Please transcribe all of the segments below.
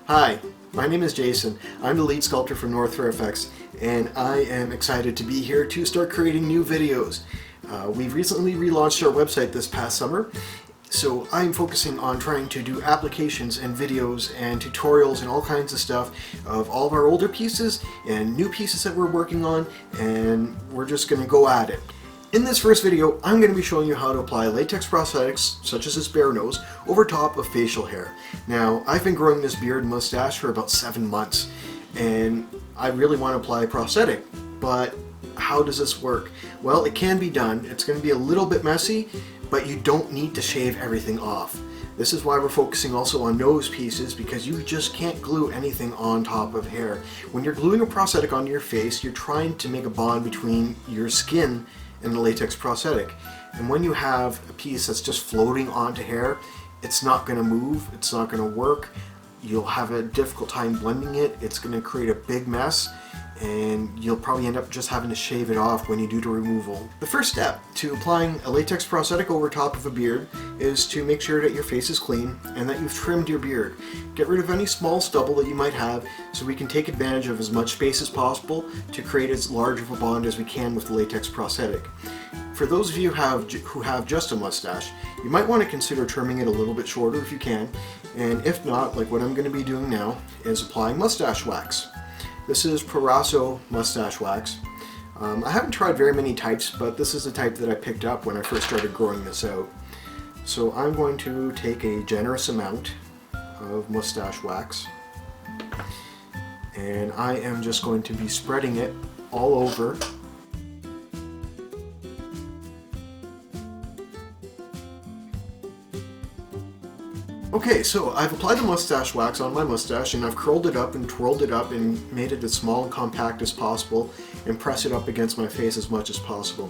Hi, my name is Jason. I'm the lead sculptor for NorthFur, and I am excited to be here to start creating new videos. We've recently relaunched our website this past summer, so I'm focusing on trying to do applications and videos and tutorials and all kinds of stuff of all of our older pieces and new pieces that we're working on, and we're just going to go at it. In this first video, I'm going to be showing you how to apply latex prosthetics, such as this bear nose, over top of facial hair. Now, I've been growing this beard and mustache for about 7 months, and I really want to apply a prosthetic, but how does this work? Well, it can be done. It's going to be a little bit messy, but you don't need to shave everything off. This is why we're focusing also on nose pieces, because you just can't glue anything on top of hair. When you're gluing a prosthetic onto your face, you're trying to make a bond between your skin and the latex prosthetic. And when you have a piece that's just floating onto hair, it's not going to move, it's not going to work, you'll have a difficult time blending it, it's going to create a big mess, and you'll probably end up just having to shave it off when you do the removal. The first step to applying a latex prosthetic over top of a beard is to make sure that your face is clean and that you've trimmed your beard. Get rid of any small stubble that you might have so we can take advantage of as much space as possible to create as large of a bond as we can with the latex prosthetic. For those of you who have just a mustache, you might want to consider trimming it a little bit shorter if you can, and if not, like what I'm going to be doing now, is applying mustache wax. This is Mustache Wax. I haven't tried very many types, but this is the type that I picked up when I first started growing this out. So I'm going to take a generous amount of mustache wax, and I am just going to be spreading it all over. Okay, so I've applied the mustache wax on my mustache, and I've curled it up and twirled it up and made it as small and compact as possible and press it up against my face as much as possible.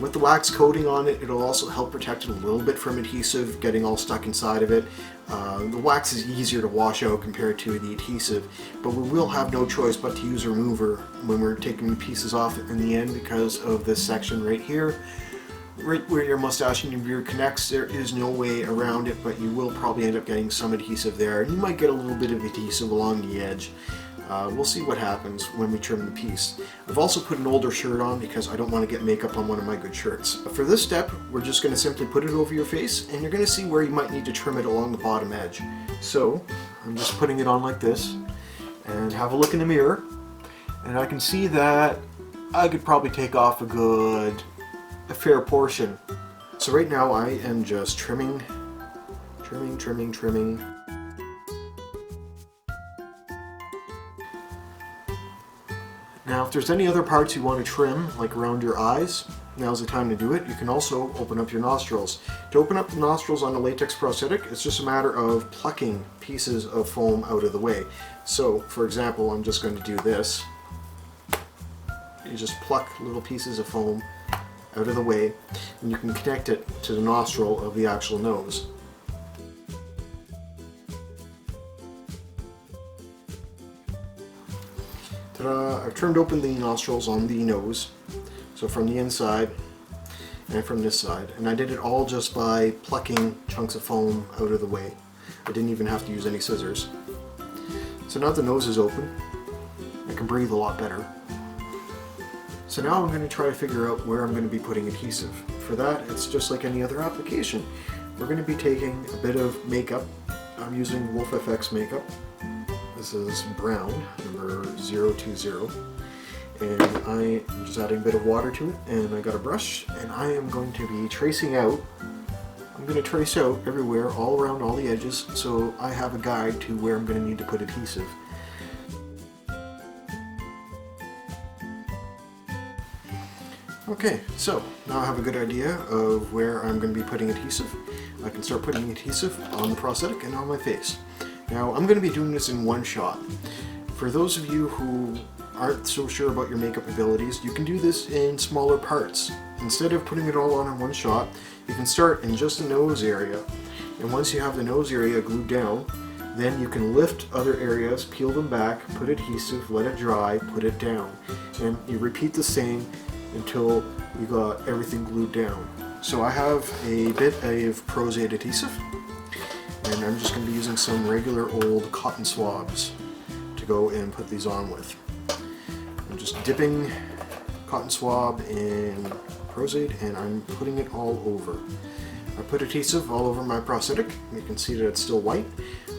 With the wax coating on it, it'll also help protect it a little bit from adhesive getting all stuck inside of it. The wax is easier to wash out compared to the adhesive, but we will have no choice but to use a remover when we're taking the pieces off in the end because of this section right here. Right where your mustache and your beard connects, there is no way around it, but you will probably end up getting some adhesive there, and you might get a little bit of adhesive along the edge. We'll see what happens when we trim the piece. I've also put an older shirt on because I don't want to get makeup on one of my good shirts. But for this step, we're just going to simply put it over your face, and you're going to see where you might need to trim it along the bottom edge. So, I'm just putting it on like this, and have a look in the mirror, and I can see that I could probably take off a fair portion. So right now I am just trimming. Now if there's any other parts you want to trim, like around your eyes, now's the time to do it. You can also open up your nostrils. To open up the nostrils on a latex prosthetic, it's just a matter of plucking pieces of foam out of the way. So for example, I'm just going to do this. You just pluck little pieces of foam out of the way, and you can connect it to the nostril of the actual nose. Ta-da! I've trimmed open the nostrils on the nose, so from the inside and from this side, and I did it all just by plucking chunks of foam out of the way. I didn't even have to use any scissors. So now the nose is open, I can breathe a lot better. So now I'm going to try to figure out where I'm going to be putting adhesive. For that, it's just like any other application. We're going to be taking a bit of makeup. I'm using WolfFX makeup. This is brown, number 020. And I am just adding a bit of water to it, and I got a brush, and I am going to be tracing out. I'm going to trace out everywhere, all around all the edges, so I have a guide to where I'm going to need to put adhesive. Okay, so now I have a good idea of where I'm going to be putting adhesive. I can start putting adhesive on the prosthetic and on my face. Now I'm going to be doing this in one shot. For those of you who aren't so sure about your makeup abilities, you can do this in smaller parts. Instead of putting it all on in one shot, you can start in just the nose area. And once you have the nose area glued down, then you can lift other areas, peel them back, put adhesive, let it dry, put it down. And you repeat the same until you got everything glued down. So I have a bit of Prosthetic adhesive, And I'm just going to be using some regular old cotton swabs to go and put these on with. I'm just dipping cotton swab in Prosthetic and I'm putting it all over. I put adhesive all over my prosthetic. You can see that it's still white.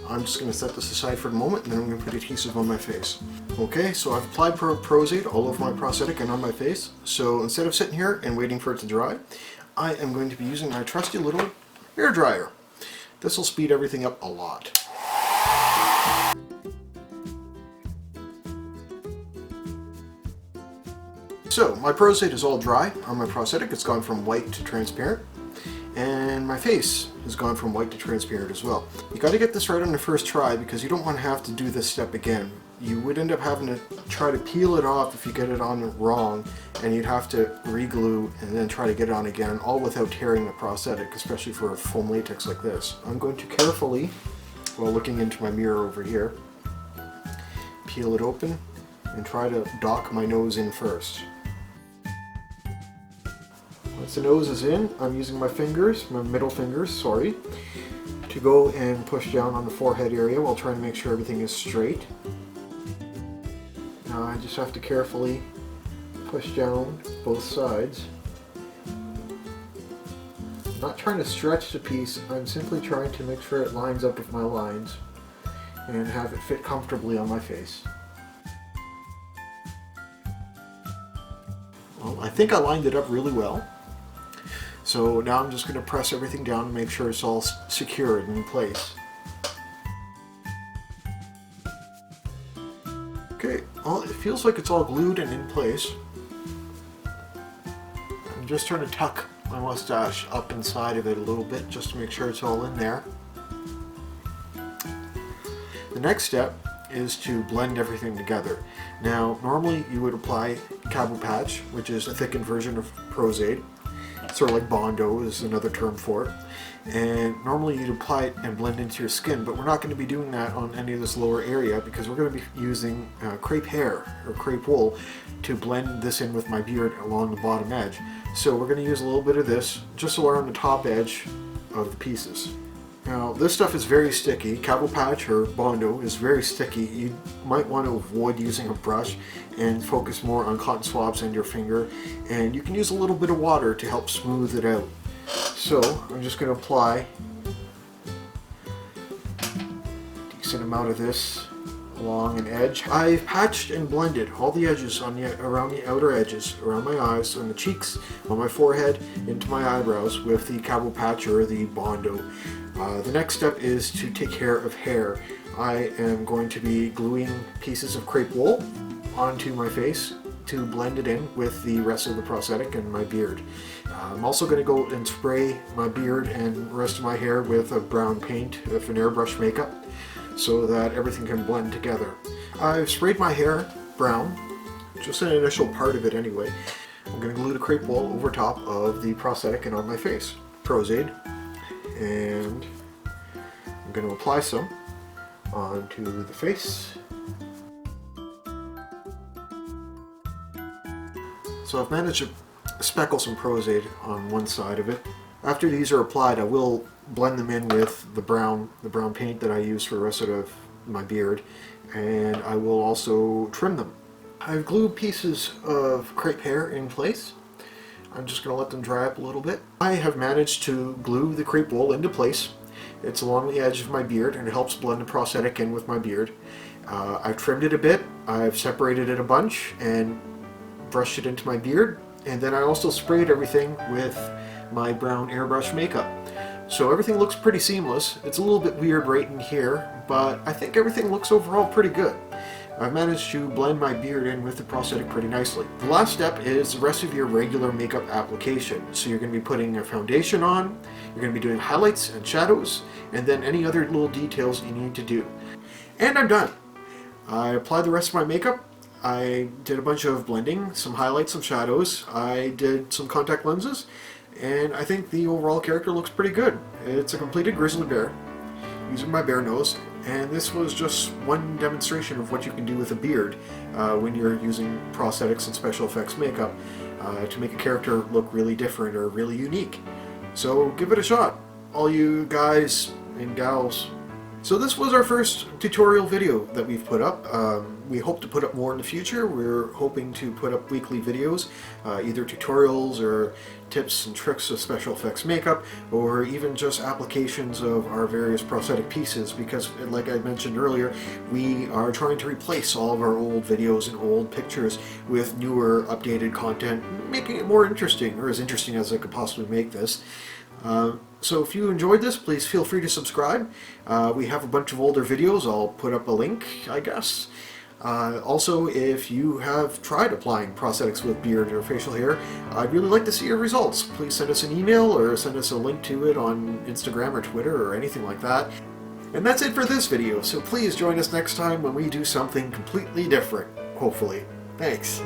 I'm just going to set this aside for the moment and then I'm going to put adhesive on my face. Okay, so I've applied Prosthetic all over my prosthetic and on my face. So instead of sitting here and waiting for it to dry, I am going to be using my trusty little hair dryer. This will speed everything up a lot. So my Prosthetic is all dry on my prosthetic. It's gone from white to transparent. And my face has gone from white to transparent as well. You got to get this right on the first try because you don't want to have to do this step again. You would end up having to try to peel it off if you get it on wrong, and you'd have to re-glue and then try to get it on again, all without tearing the prosthetic, especially for a foam latex like this. I'm going to carefully, while looking into my mirror over here, peel it open and try to dock my nose in first. Once the nose is in, I'm using my fingers, my middle fingers, sorry, to go and push down on the forehead area while trying to make sure everything is straight. Now I just have to carefully push down both sides. I'm not trying to stretch the piece, I'm simply trying to make sure it lines up with my lines and have it fit comfortably on my face. Well, I think I lined it up really well. So now I'm just going to press everything down and make sure it's all secured in place. Okay, well, it feels like it's all glued and in place. I'm just trying to tuck my mustache up inside of it a little bit just to make sure it's all in there. The next step is to blend everything together. Now, normally you would apply cabo patch, which is a thickened version of Prosthetic. Sort of like Bondo is another term for it. And normally you'd apply it and blend into your skin, but we're not going to be doing that on any of this lower area because we're going to be using crepe hair or crepe wool to blend this in with my beard along the bottom edge. So we're going to use a little bit of this just around the top edge of the pieces. Now this stuff is very sticky. Cabo patch or Bondo is very sticky. You might want to avoid using a brush and focus more on cotton swabs and your finger, and you can use a little bit of water to help smooth it out. So I'm just going to apply a decent amount of this along an edge. I've patched and blended all the edges on around the outer edges, around my eyes, on the cheeks, on my forehead, into my eyebrows with the cabo patch or the Bondo. The next step is to take care of hair. I am going to be gluing pieces of crepe wool onto my face to blend it in with the rest of the prosthetic and my beard. I'm also going to go and spray my beard and the rest of my hair with a brown paint, with an airbrush makeup, so that everything can blend together. I've sprayed my hair brown, just an initial part of it anyway. I'm going to glue the crepe wool over top of the prosthetic and on my face. Prosthetic. And I'm going to apply some onto the face. So I've managed to speckle some Prosthetic on one side of it. After these are applied, I will blend them in with the brown paint that I use for the rest of my beard, and I will also trim them. I've glued pieces of crepe hair in place. I'm just going to let them dry up a little bit. I have managed to glue the crepe wool into place. It's along the edge of my beard and it helps blend the prosthetic in with my beard. I've trimmed it a bit, I've separated it a bunch and brushed it into my beard, and then I also sprayed everything with my brown airbrush makeup. So everything looks pretty seamless. It's a little bit weird right in here, but I think everything looks overall pretty good. I've managed to blend my beard in with the prosthetic pretty nicely. The last step is the rest of your regular makeup application. So you're going to be putting a foundation on, you're going to be doing highlights and shadows, and then any other little details you need to do. And I'm done. I applied the rest of my makeup. I did a bunch of blending, some highlights, some shadows. I did some contact lenses, and I think the overall character looks pretty good. It's a completed grizzly bear using my bear nose. And this was just one demonstration of what you can do with a beard when you're using prosthetics and special effects makeup to make a character look really different or really unique. So give it a shot. All you guys and gals. So this was our first tutorial video that we've put up. We hope to put up more in the future. We're hoping to put up weekly videos, either tutorials or tips and tricks of special effects makeup, or even just applications of our various prosthetic pieces, because like I mentioned earlier, we are trying to replace all of our old videos and old pictures with newer, updated content, making it more interesting, or as interesting as I could possibly make this. So if you enjoyed this, please feel free to subscribe. We have a bunch of older videos. I'll put up a link, I guess. Also, if you have tried applying prosthetics with beard or facial hair, I'd really like to see your results. Please send us an email or send us a link to it on Instagram or Twitter or anything like that. And that's it for this video, so please join us next time when we do something completely different, hopefully. Thanks.